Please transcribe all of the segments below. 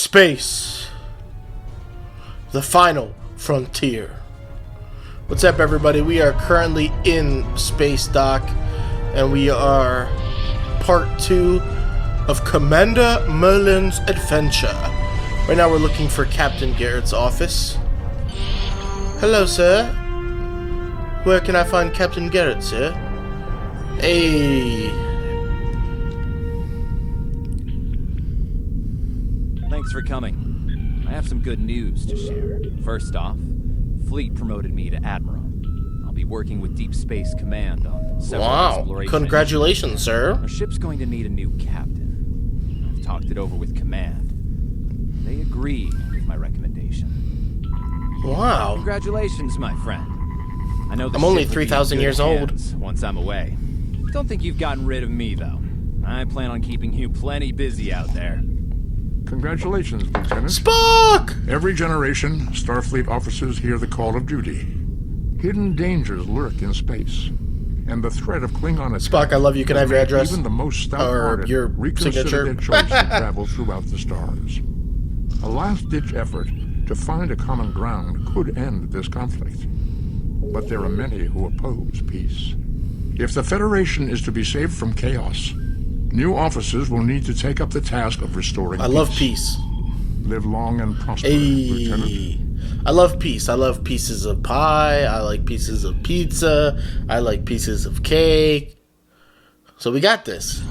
Space. The final frontier. What's up, everybody? We are currently in Space Dock, and we are part 2 of Commander Merlin's adventure. Right now we're looking for Captain Garrett's office. Hello, sir. Where can I find Captain Garrett, sir? Hey. Thanks for coming. I have some good news to share. First off, Fleet promoted me to Admiral. I'll be working with Deep Space Command on several exploration Congratulations, missions. sir. Our ship's going to need a new captain. I've talked it over with Command. They agreed with my recommendation. Wow. Congratulations, my friend. I know I'm only 3,000 years old. Once I'm away. Don't think you've gotten rid of me, though. I plan on keeping you plenty busy out there. Congratulations, Lieutenant. Spock! Every generation, Starfleet officers hear the call of duty. Hidden dangers lurk in space, and the threat of Klingon attack. Spock, I love you. Can I have your address? Even the most Or stout-hearted your reconsider signature? their choice to travel throughout the stars. A last-ditch effort to find a common ground could end this conflict, but there are many who oppose peace. If the Federation is to be saved from chaos, new officers will need to take up the task of restoring I peace. love peace. Live long and prosper, Lieutenant. Hey. I love peace. I love pieces of pie. I like pieces of pizza. I like pieces of cake. So we got this.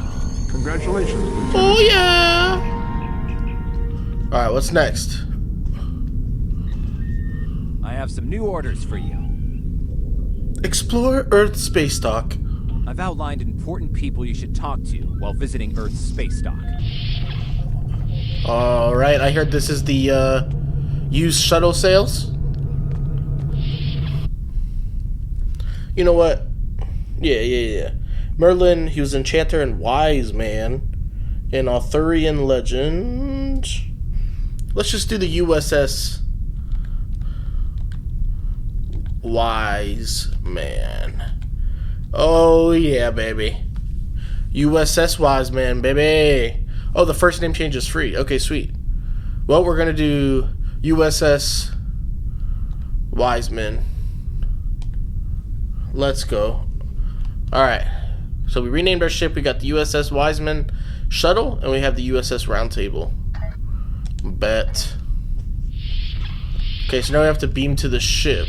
Congratulations, Lieutenant. Oh, yeah. Alright, what's next? I have some new orders for you. Explore Earth Space Dock. I've outlined important people you should talk to while visiting Earth's space dock. Alright, I heard this is the used shuttle sales. You know what? Yeah. Merlin, he was Enchanter and Wise Man in Arthurian legend. Let's just do the USS Wise Man. Oh yeah, baby. USS Wise Man, baby. Oh, the first name change is free. Okay, sweet. Well, we're gonna do USS Wiseman. Let's go. Alright. So we renamed our ship. We got the USS Wiseman shuttle, and we have the USS Roundtable. Bet. Okay, so now we have to beam to the ship.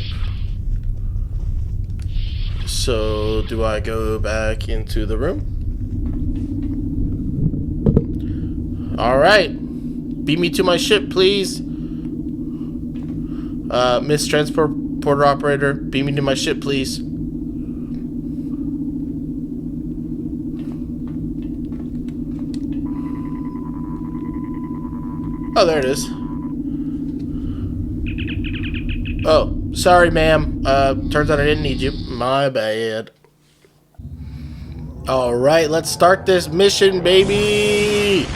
So, do I go back into the room? Alright. Beam me to my ship, please. Miss Transporter Operator, beam me to my ship, please. Oh, there it is. Oh, sorry, ma'am. Turns out I didn't need you. My bad. Alright, let's start this mission, baby!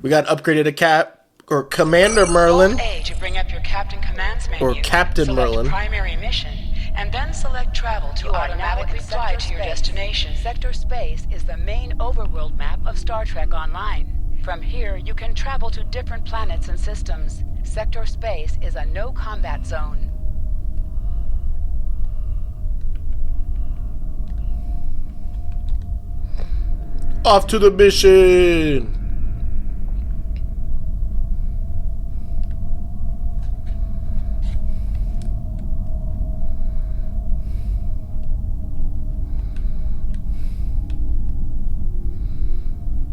We got upgraded to Commander Merlin. A to bring up your Captain Commands menu. Or Captain select Merlin. Primary mission, and then select Travel to automatically fly to your destination. Sector Space is the main overworld map of Star Trek Online. From here, you can travel to different planets and systems. Sector Space is a no-combat zone. Off to the mission!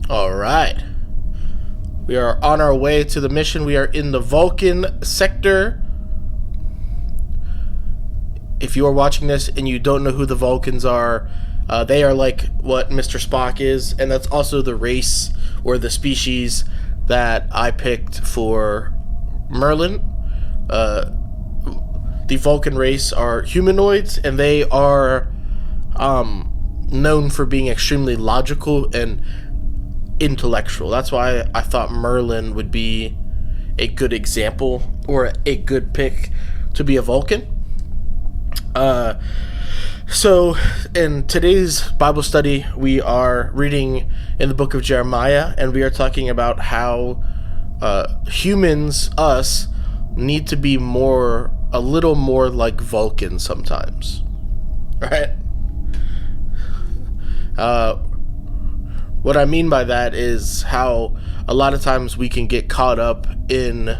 Alright. We are on our way to the mission. We are in the Vulcan sector. If you are watching this and you don't know who the Vulcans are, they are like what Mr. Spock is, and that's also the race or the species that I picked for Merlin. The Vulcan race are humanoids, and they are known for being extremely logical and intellectual. That's why I thought Merlin would be a good example or a good pick to be a Vulcan. So in today's Bible study, we are reading in the book of Jeremiah, and we are talking about how humans, us, need to be a little more like Vulcan sometimes, right? What I mean by that is how a lot of times we can get caught up in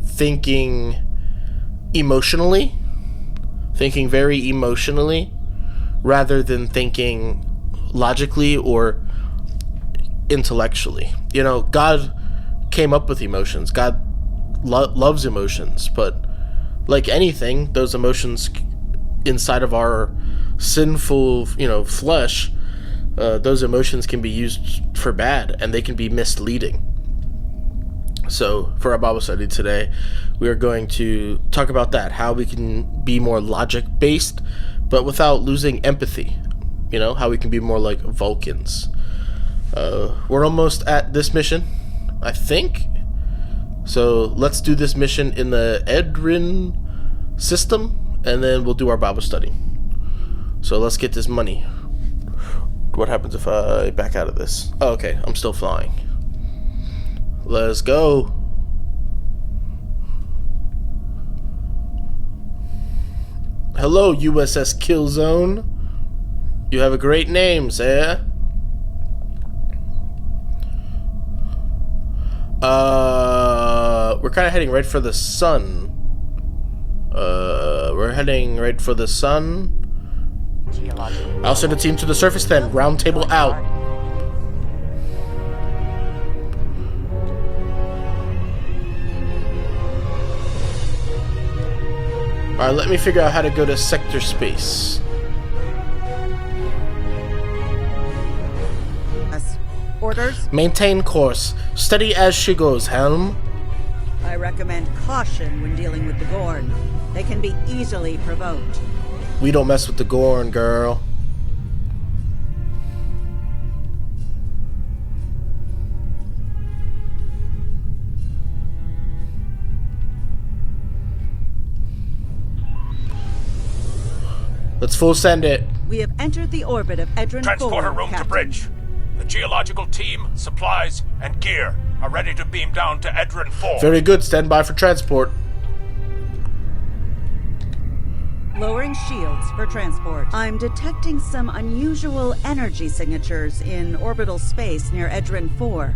thinking very emotionally, rather than thinking logically or intellectually. You know, God came up with emotions. God loves emotions, but like anything, those emotions inside of our sinful, flesh, those emotions can be used for bad, and they can be misleading. So for our Bible study today, we are going to talk about that, how we can be more logic-based, but without losing empathy. How we can be more like Vulcans. We're almost at this mission, I think. So let's do this mission in the Edrin system, and then we'll do our Bible study. So let's get this money. What happens if I back out of this? Oh, okay, I'm still flying. Let's go. Hello, USS Killzone. You have a great name, sir. We're kind of heading right for the sun. We're heading right for the sun. I'll send a team to the surface then. Round table out. Alright, let me figure out how to go to sector space. Orders? Maintain course. Steady as she goes, Helm. I recommend caution when dealing with the Gorn. They can be easily provoked. We don't mess with the Gorn, girl. Let's full send it. We have entered the orbit of Edrin 4. Transporter room Captain. to bridge. The geological team, supplies, and gear are ready to beam down to Edrin 4. Very good. Stand by for transport. Lowering shields for transport. I'm detecting some unusual energy signatures in orbital space near Edrin 4.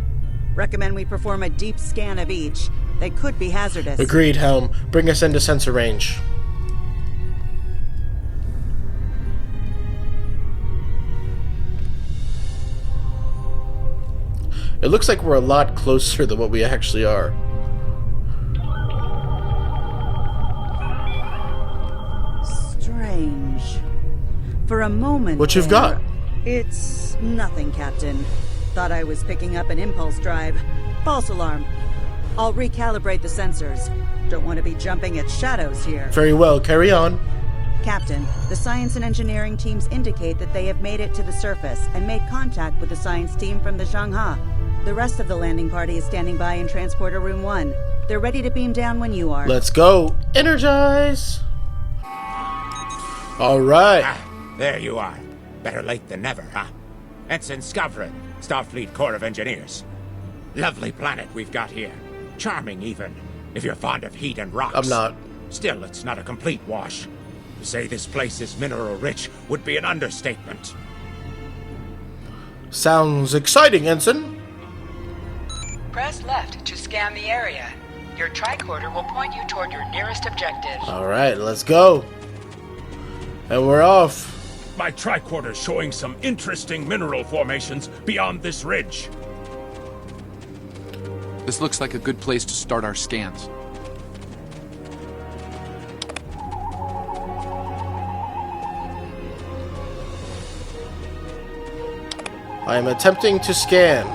Recommend we perform a deep scan of each. They could be hazardous. Agreed, Helm. Bring us into sensor range. It looks like we're a lot closer than what we actually are. Strange. For a moment What you've there, got? It's nothing, Captain. Thought I was picking up an impulse drive. False alarm. I'll recalibrate the sensors. Don't want to be jumping at shadows here. Very well, carry on. Captain, the science and engineering teams indicate that they have made it to the surface and made contact with the science team from the Zhanghe. The rest of the landing party is standing by in Transporter Room 1. They're ready to beam down when you are. Let's go. Energize. All right. There you are. Better late than never, huh? Ensign Skavrin, Starfleet Corps of Engineers. Lovely planet we've got here. Charming, even, if you're fond of heat and rocks. I'm not. Still, it's not a complete wash. To say this place is mineral-rich would be an understatement. Sounds exciting, Ensign. Press left to scan the area. Your tricorder will point you toward your nearest objective. All right, let's go. And we're off. My tricorder's showing some interesting mineral formations beyond this ridge. This looks like a good place to start our scans. I am attempting to scan.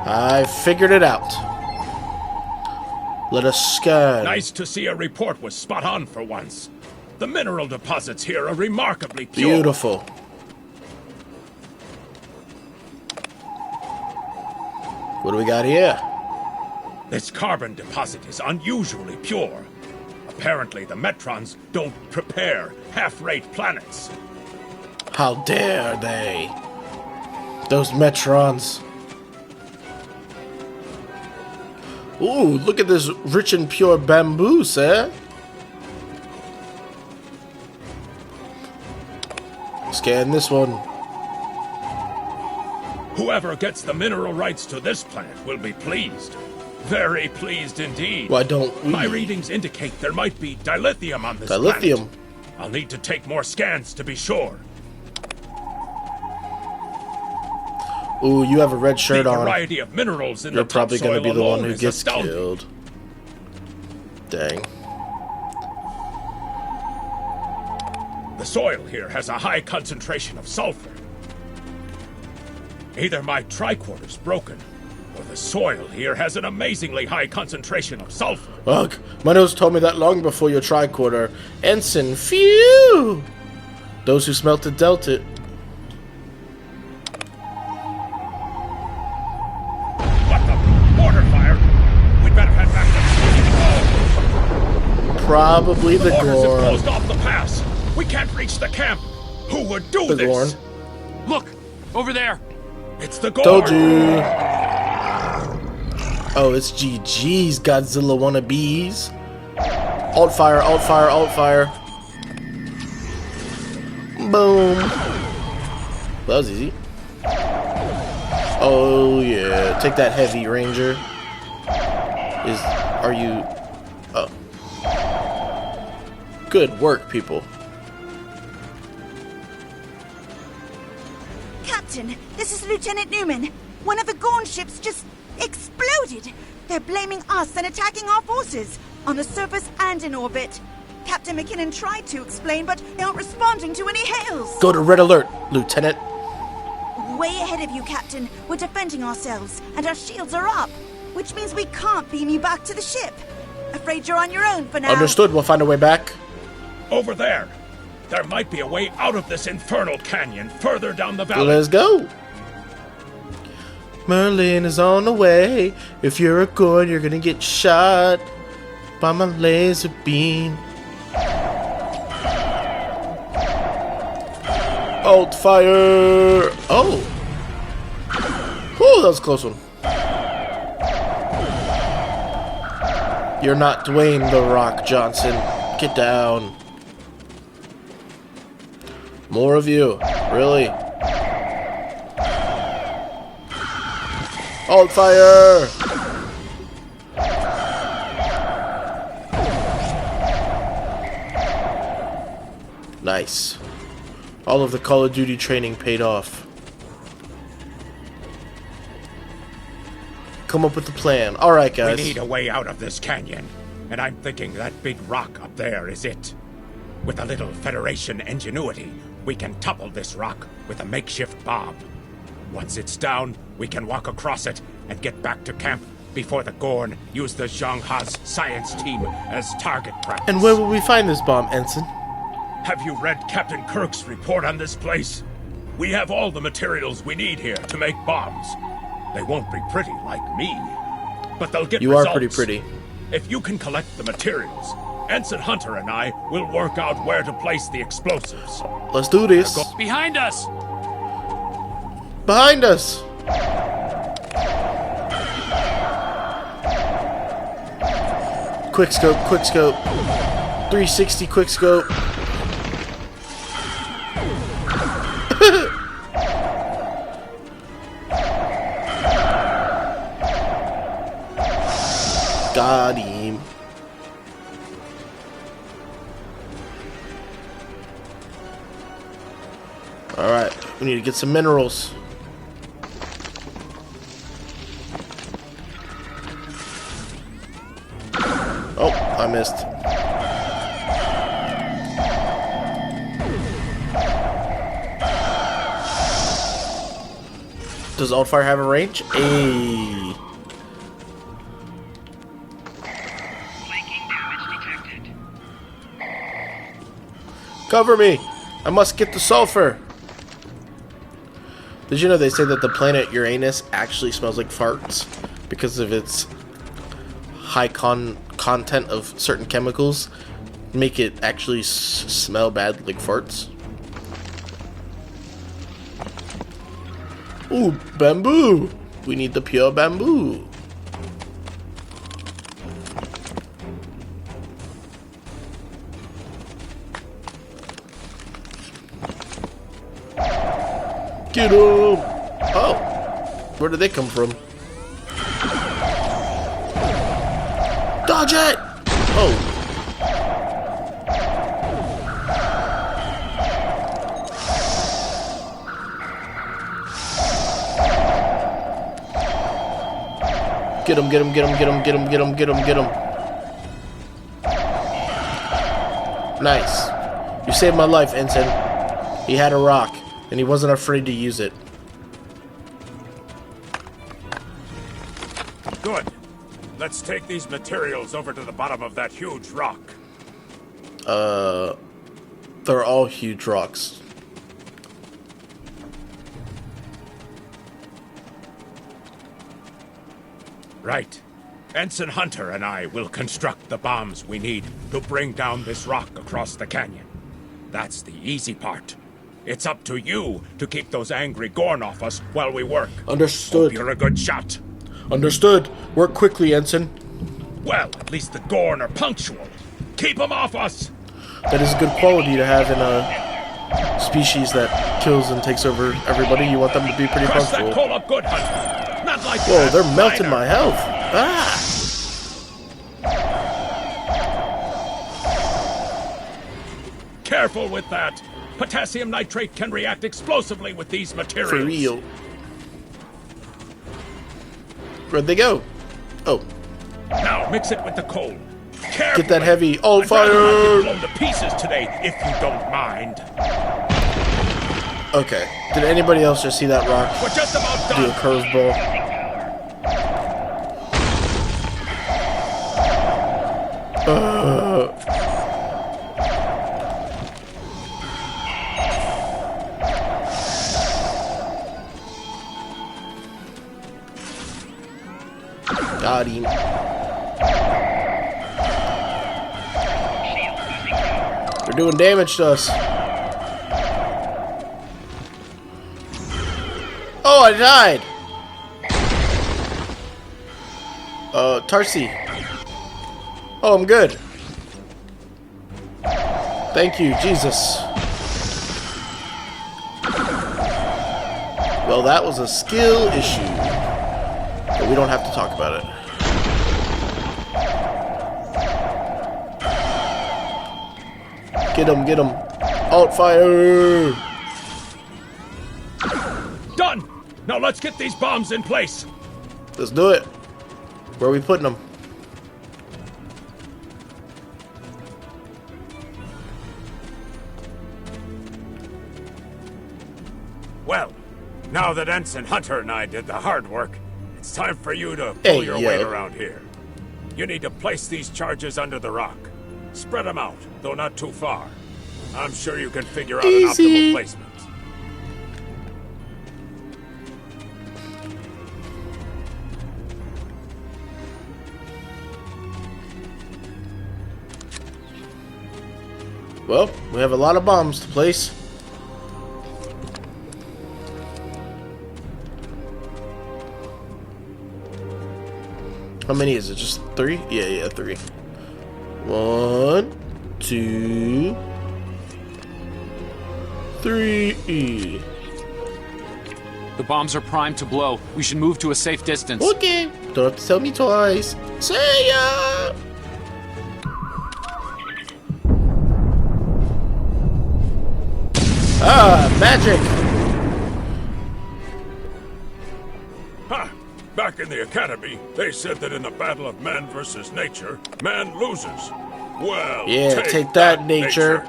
I figured it out. Let us scan. Nice to see a report was spot on for once. The mineral deposits here are remarkably pure. Beautiful. What do we got here? This carbon deposit is unusually pure. A Apparently, the Metrons don't prepare half-rate planets. How dare they? Those Metrons. Ooh, look at this rich and pure bamboo, sir. Scan this one. Whoever gets the mineral rights to this planet will be pleased. Very pleased indeed. Why don't we? My readings indicate there might be dilithium on this Dilithium. planet. I'll need to take more scans to be sure. Ooh, you have a red shirt The on. variety of minerals in You're the probably going to be the one who gets killed. Dang. The soil here has a high concentration of sulfur. Either my tricorder's broken, or the soil here has an amazingly high concentration of sulfur. Ugh, my nose told me that long before your tricorder. Ensign, phew! Those who smelt it dealt it. What the? Mortar fire! We'd better head back to... Probably the Mortars have Gorn. closed off the pass. We can't reach the camp. Who would do The this? Gorn. Look! Over there! It's the Gorn. Told you. Oh, it's GG's Godzilla wannabes. Alt fire, alt fire, alt fire. Boom. That was easy. Oh yeah, take that heavy ranger. Are you? Oh. Good work, people. Captain, this is Lieutenant Newman. One of the Gorn ships just exploded. They're blaming us and attacking our forces, on the surface and in orbit. Captain McKinnon tried to explain, but they aren't responding to any hails. Go to red alert, Lieutenant. Way ahead of you, Captain. We're defending ourselves, and our shields are up, which means we can't beam you back to the ship. Afraid you're on your own for now. Understood, we'll find a way back. Over there. There might be a way out of this infernal canyon further down the valley. Let's go. Merlin is on the way. If you're a Gorn, you're gonna get shot by my laser beam. Alt fire. Oh. Oh, that was a close one. You're not Dwayne The Rock Johnson. Get down. More of you. Really? Alt fire! Nice. All of the Call of Duty training paid off. Come up with a plan. Alright, guys. We need a way out of this canyon, and I'm thinking that big rock up there is it. With a little Federation ingenuity, we can topple this rock with a makeshift bomb. Once it's down, we can walk across it and get back to camp before the Gorn use the Zhang-Ha's science team as target practice. And where will we find this bomb, Ensign? Have you read Captain Kirk's report on this place? We have all the materials we need here to make bombs. They won't be pretty like me, but they'll get results. You are pretty pretty. If you can collect the materials, Ensign Hunter and I will work out where to place the explosives. Let's do this. Behind us! Behind us! Quick scope, quick scope. 360 quick scope. Got him. Alright, we need to get some minerals. Oh, I missed. Does Altfire have a range? Ayy. Cover me! I must get the sulfur! Did you know they say that the planet Uranus actually smells like farts because of its high content of certain chemicals make it actually smell bad like farts. Ooh, bamboo! We need the pure bamboo. Get 'em! Oh! Where did they come from? Dodge it! Oh. Get him, get him, get him, get him, get him, get him, get him, get him. Nice. You saved my life, Ensign. He had a rock, and he wasn't afraid to use it. Good. Let's take these materials over to the bottom of that huge rock. They're all huge rocks. Right. Ensign Hunter and I will construct the bombs we need to bring down this rock across the canyon. That's the easy part. It's up to you to keep those angry Gorn off us while we work. Understood. Hope you're a good shot. Understood. Work quickly, Ensign. Well, at least the Gorn are punctual. Keep them off us! That is a good quality to have in a species that kills and takes over everybody. You want them to be pretty Press punctual. that coal up good, Hunter. Not like Whoa, that, they're melting miner. my health. Ah! Careful with that. Potassium nitrate can react explosively with these materials. For real. Where'd they go? Oh. Now mix it with the coal. Carefully. Get that heavy. Oh, I'd rather not fire! get blown to pieces today, if you don't mind. Okay. Did anybody else just see that rock We're just about do a done. curveball? Got him. They're doing damage to us. Oh, I died. Tarsi. Oh, I'm good. Thank you, Jesus. Well, that was a skill issue. But we don't have to talk about it. Get him, get him. Alt fire! Done! Now let's get these bombs in place. Let's do it. Where are we putting them? Well, now that Ensign Hunter and I did the hard work, it's time for you to pull your weight around here. You need to place these charges under the rock. Spread them out, though not too far. I'm sure you can figure out an optimal placement. Well, we have a lot of bombs to place. How many is it? Just 3? Yeah, 3. 1, 2, 3. The bombs are primed to blow. We should move to a safe distance. Okay. Don't have to tell me twice. See ya! Ah, magic! Ha! Back in the academy, they said that in the battle of man versus nature, man loses. Well, Yeah, take that, nature.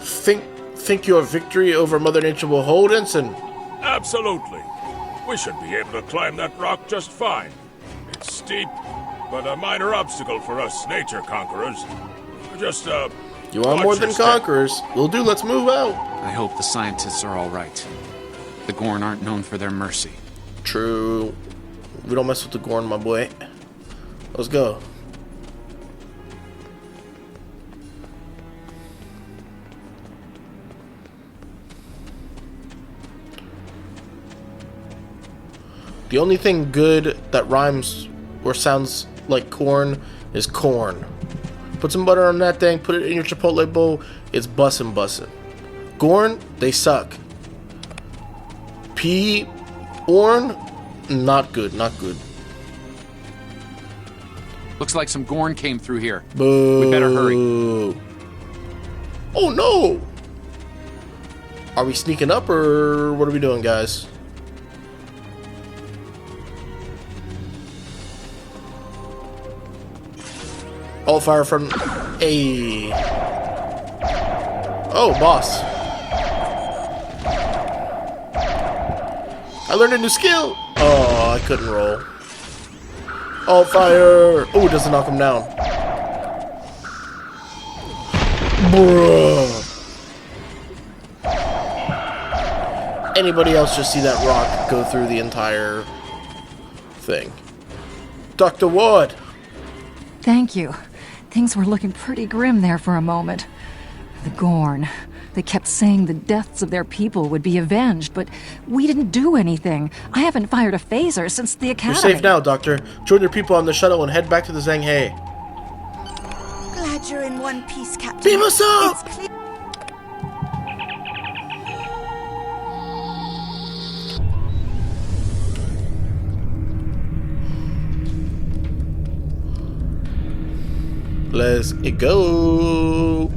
Think your victory over Mother Nature will hold, Ensign? Absolutely. We should be able to climb that rock just fine. It's steep, but a minor obstacle for us nature conquerors. Just, You are more than conquerors. Will do, let's move out. I hope the scientists are all right. The Gorn aren't known for their mercy. True. We don't mess with the Gorn, my boy. Let's go. The only thing good that rhymes or sounds like corn is corn. Put some butter on that thing, put it in your Chipotle bowl, it's bussin' bussin'. Gorn, they suck. Orn, not good, not good. Looks like some Gorn came through here. Boo. We better hurry. Oh no! Are we sneaking up or what are we doing, guys? All fire from a. Oh, boss. I learned a new skill. Oh, I couldn't roll. All fire. Oh, it doesn't knock him down. Bruh. Anybody else just see that rock go through the entire thing? Dr. Ward. Thank you. Things were looking pretty grim there for a moment. The Gorn. They kept saying the deaths of their people would be avenged, but we didn't do anything. I haven't fired a phaser since the academy. You're safe now, Doctor. Join your people on the shuttle and head back to the Zhang He. Glad you're in one piece, Captain. Beam us up! It's clear. Let's go.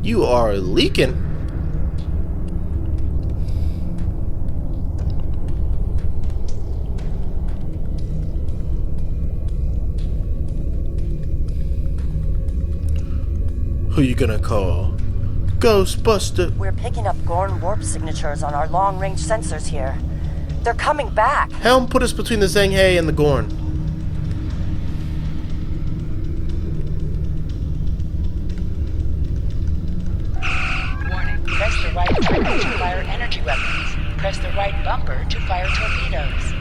You are leaking. Who you gonna call? Ghostbuster. We're picking up Gorn warp signatures on our long-range sensors here. They're coming back. Helm put us between the Zhang He and the Gorn. Press the right trigger to fire energy weapons. Press the right bumper to fire torpedoes.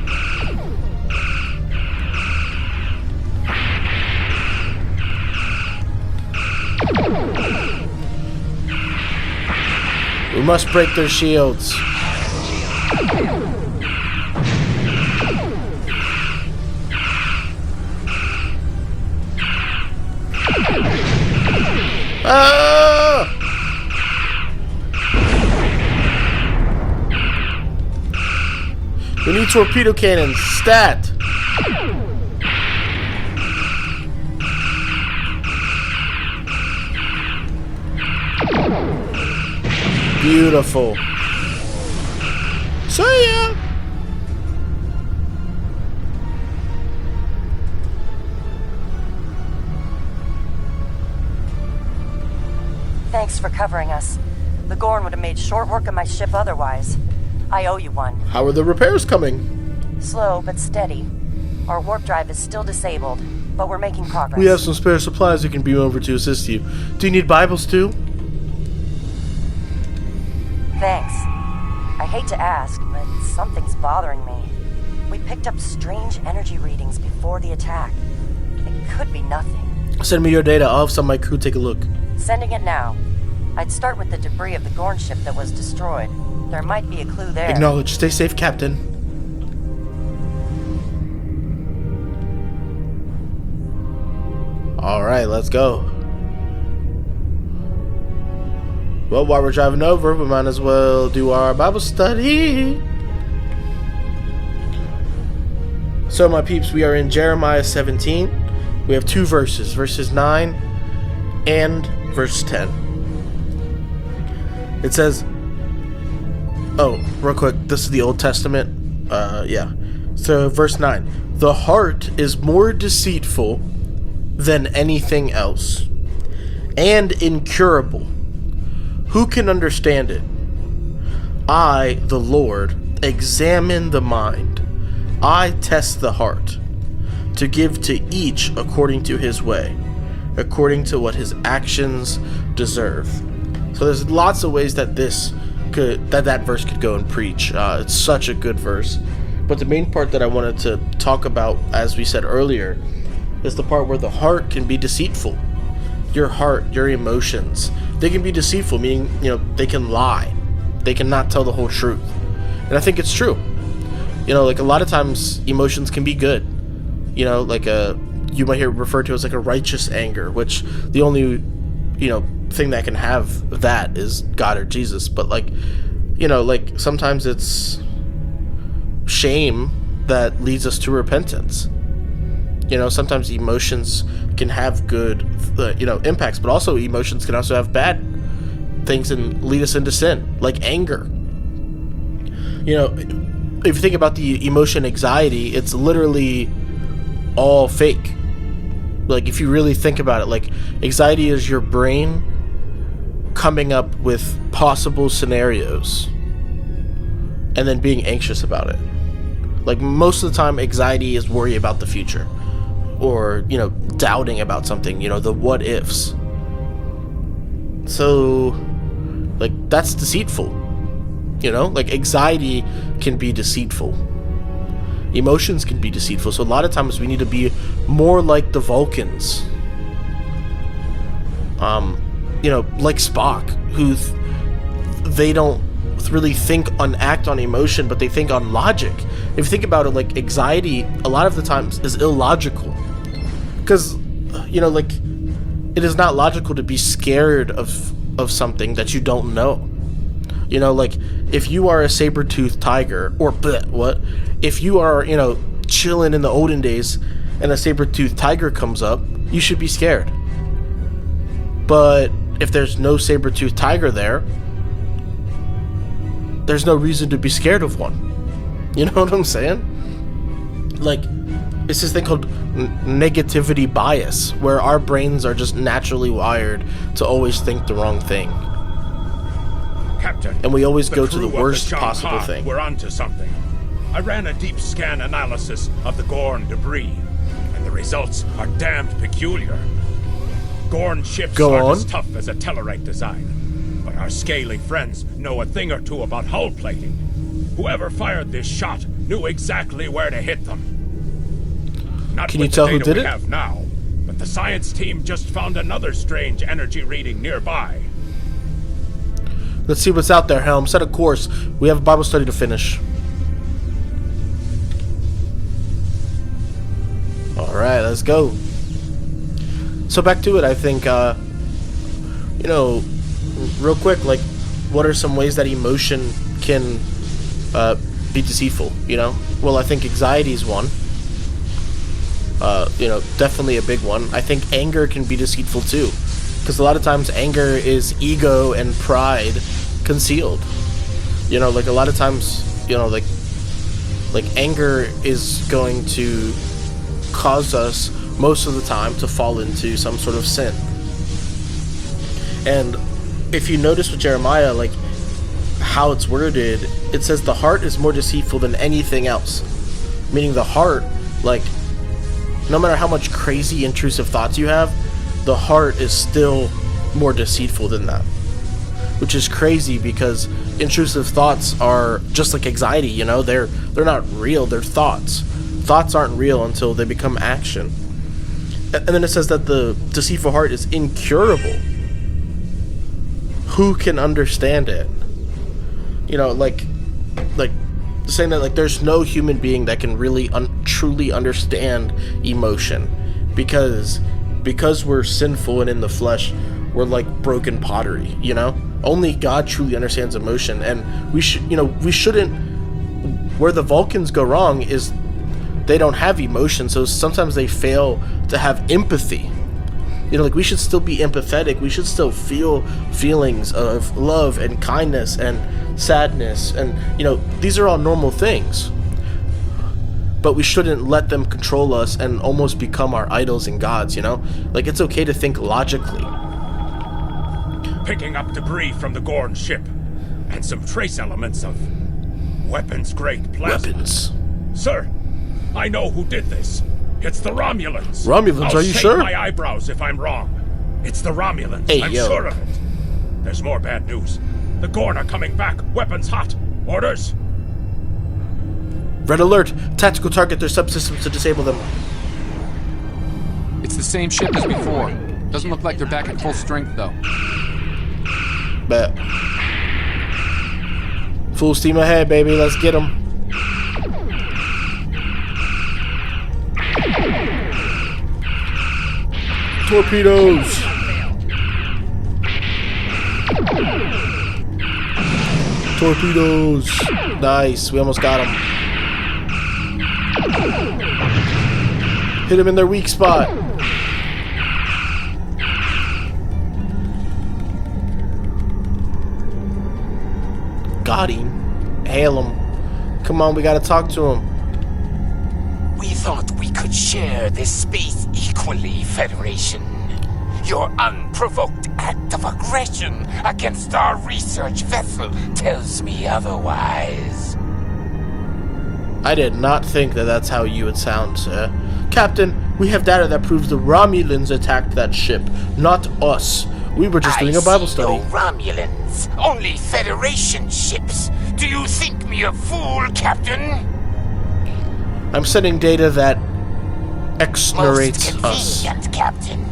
We must break their shields. Ah! We need torpedo cannons. Stat. Beautiful. See ya. Thanks for covering us. The Gorn would have made short work of my ship otherwise. I owe you one. How are the repairs coming? Slow but steady. Our warp drive is still disabled, but we're making progress. We have some spare supplies we can beam over to assist you. Do you need Bibles too? Thanks. I hate to ask, but something's bothering me. We picked up strange energy readings before the attack. It could be nothing. Send me your data. I'll have some of my crew take a look. Sending it now. I'd start with the debris of the Gorn ship that was destroyed. There might be a clue there. Acknowledge. Stay safe, Captain. Alright, let's go. Well, while we're driving over, we might as well do our Bible study. So, my peeps, we are in Jeremiah 17. We have two verses, verses 9 and verse 10. It says... Oh, real quick, this is the Old Testament. Yeah. So, verse 9. The heart is more deceitful than anything else, and incurable. Who can understand it? I, the Lord, examine the mind. I test the heart, to give to each according to his way, according to what his actions deserve. So there's lots of ways that that verse could go and preach. It's such a good verse. But the main part that I wanted to talk about, as we said earlier, is the part where the heart can be deceitful. Your heart, your emotions, they can be deceitful, meaning, they can lie. They cannot tell the whole truth. And I think it's true. You know, like a lot of times emotions can be good. You know, like you might hear referred to as like a righteous anger, which the only, you know, thing that can have that is God or Jesus. But like, you know, like sometimes it's shame that leads us to repentance. You know, sometimes emotions can have good, you know, impacts, but also emotions can also have bad things and lead us into sin, like anger. You know, if you think about the emotion anxiety, it's literally all fake. Like, if you really think about it, like, anxiety is your brain coming up with possible scenarios and then being anxious about it. Like, most of the time, anxiety is worry about the future, or, you know, doubting about something, you know, the what ifs. So, like, that's deceitful. You know, like, anxiety can be deceitful. Emotions can be deceitful. So a lot of times we need to be more like the Vulcans. You know, like Spock, who they don't really think on act on emotion, but they think on logic. If you think about it, like, anxiety a lot of the times is illogical, because, you know, like, it is not logical to be scared of something that you don't know. You know, like, if you are a saber-toothed tiger, or if you are, you know, chilling in the olden days and a saber-toothed tiger comes up, you should be scared. But if there's no saber-toothed tiger there, there's no reason to be scared of one. You know what I'm saying? Like, it's this thing called negativity bias, where our brains are just naturally wired to always think the wrong thing. Captain, and we always go to the the worst John possible Hart, thing. We're onto something. I ran a deep scan analysis of the Gorn debris, and the results are damned peculiar. Gorn ships aren't as tough as a Tellarite design, but our scaly friends know a thing or two about hull plating. Whoever fired this shot knew exactly where to hit them. Not Can with you tell the who data did we it? have now, but the science team just found another strange energy reading nearby. Let's see what's out there, Helm. Set a course. We have a Bible study to finish. Alright, let's go. So back to it, I think, you know, real quick, like, what are some ways that emotion can be deceitful, you know? Well, I think anxiety is one. You know, definitely a big one. I think anger can be deceitful too, because a lot of times anger is ego and pride concealed. You know, like, a lot of times, you know, like anger is going to cause us most of the time to fall into some sort of sin. And if you notice with Jeremiah, like, how it's worded, it says the heart is more deceitful than anything else. Meaning the heart, like, no matter how much crazy intrusive thoughts you have, the heart is still more deceitful than that. Which is crazy, because intrusive thoughts are just like anxiety, you know? They're not real, they're thoughts. Thoughts aren't real until they become action. And then it says that the deceitful heart is incurable. Who can understand it? You know, like saying that, like, there's no human being that can really truly understand emotion, because we're sinful and in the flesh, we're like broken pottery, you know? Only God truly understands emotion, and we shouldn't. Where the Vulcans go wrong is they don't have emotion, so sometimes they fail to have empathy. You know, like, we should still be empathetic. We should still feel feelings of love and kindness and sadness, and, you know, these are all normal things. But we shouldn't let them control us and almost become our idols and gods, you know? Like, it's okay to think logically. Picking up debris from the Gorn ship, and some trace elements of weapons-grade plasma. Weapons. Sir, I know who did this. It's the Romulans. Romulans, are you sure? I'll shave my eyebrows if I'm wrong. It's the Romulans. Hey, I'm yo. sure of it. There's more bad news. The Gorn are coming back. Weapons hot. Orders? Red alert! Tactical target their subsystems to disable them. It's the same ship as before. Doesn't look like they're back at full strength, though. Bet. Full steam ahead, baby. Let's get them. Torpedoes! Torpedoes! Nice, we almost got him. Hit him in their weak spot. Got him. Hail him. Come on, we gotta talk to him. We thought we could share this space equally, Federation. Your unprovoked act of aggression against our research vessel tells me otherwise. I did not think that that's how you would sound, sir. Captain, we have data that proves the Romulans attacked that ship, not us. We were just doing a Bible study. No Romulans, only Federation ships. Do you think me a fool, Captain? I'm sending data that exonerates us. Convenient, Captain,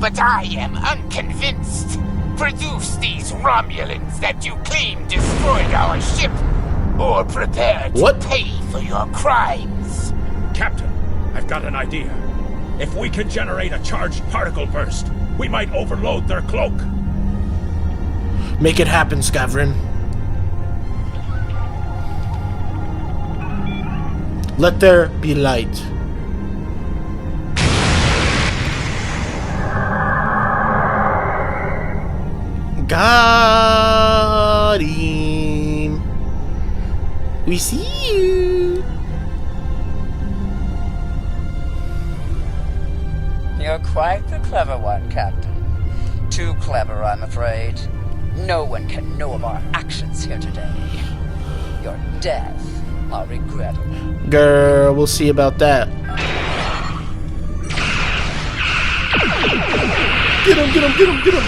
but I am unconvinced. Produce these Romulans that you claim destroyed our ship, or prepare to pay for your crimes. Captain, I've got an idea. If we can generate a charged particle burst, we might overload their cloak. Make it happen, Skavrin. Let there be light. Got him. We see you. You're quite the clever one, Captain. Too clever, I'm afraid. No one can know of our actions here today. Your death are regrettable. Girl, we'll see about that. Get him, get him, get him, get him!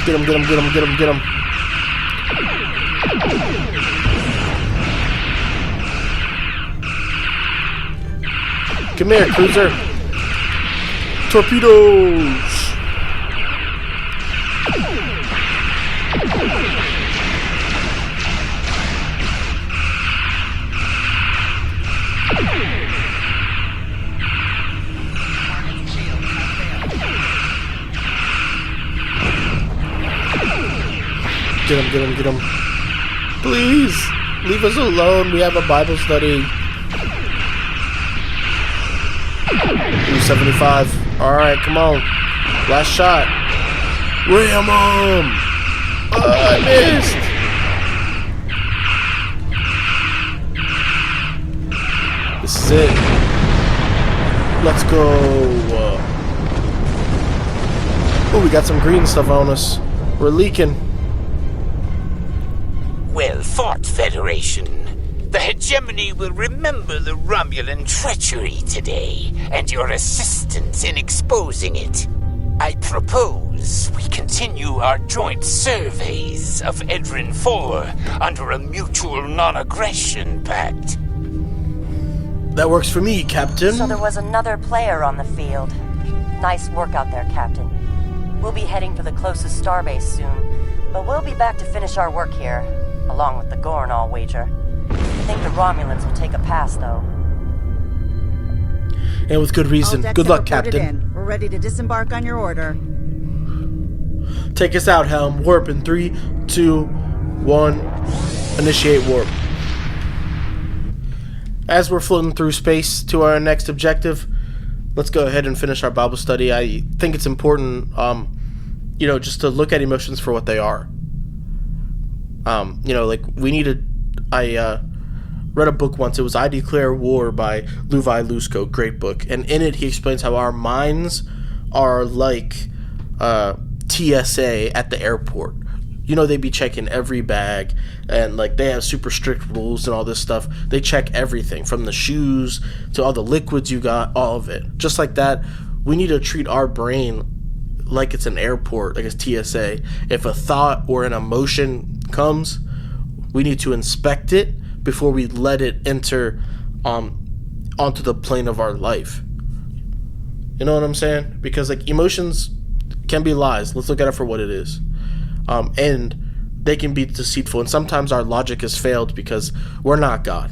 Get him, get him, get him, get him, get him. Come here, cruiser. Torpedoes. Get him, get him, get him. Please, leave us alone. We have a Bible study. 275. Alright, come on. Last shot. Ram him! I missed! This is it. Let's go. Oh, we got some green stuff on us. We're leaking. Well fought, Federation. The hegemony will remember the Romulan treachery today, and your assistance in exposing it. I propose we continue our joint surveys of Edrin 4 under a mutual non-aggression pact. That works for me, Captain. So there was another player on the field. Nice work out there, Captain. We'll be heading for the closest starbase soon, but we'll be back to finish our work here, along with the Gorn, I'll wager. I think the Romulans will take a pass, though. And with good reason. Good luck, Captain. We're ready to disembark on your order. Take us out, Helm. Warp in 3, 2, 1. Initiate warp. As we're floating through space to our next objective, let's go ahead and finish our Bible study. I think it's important, you know, just to look at emotions for what they are. You know, like, we need to... I read a book once. It was I Declare War by Levi Lusko. Great book. And in it, he explains how our minds are like TSA at the airport. You know, they be checking every bag, and like they have super strict rules and all this stuff. They check everything from the shoes to all the liquids you got, all of it. Just like that, we need to treat our brain like it's an airport, like it's TSA. If a thought or an emotion comes, we need to inspect it before we let it enter onto the plane of our life. You know what I'm saying? Because like emotions can be lies. Let's look at it for what it is. And they can be deceitful. And sometimes our logic has failed because we're not God.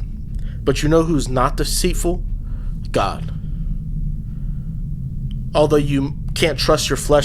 But you know who's not deceitful? God. Although you can't trust your flesh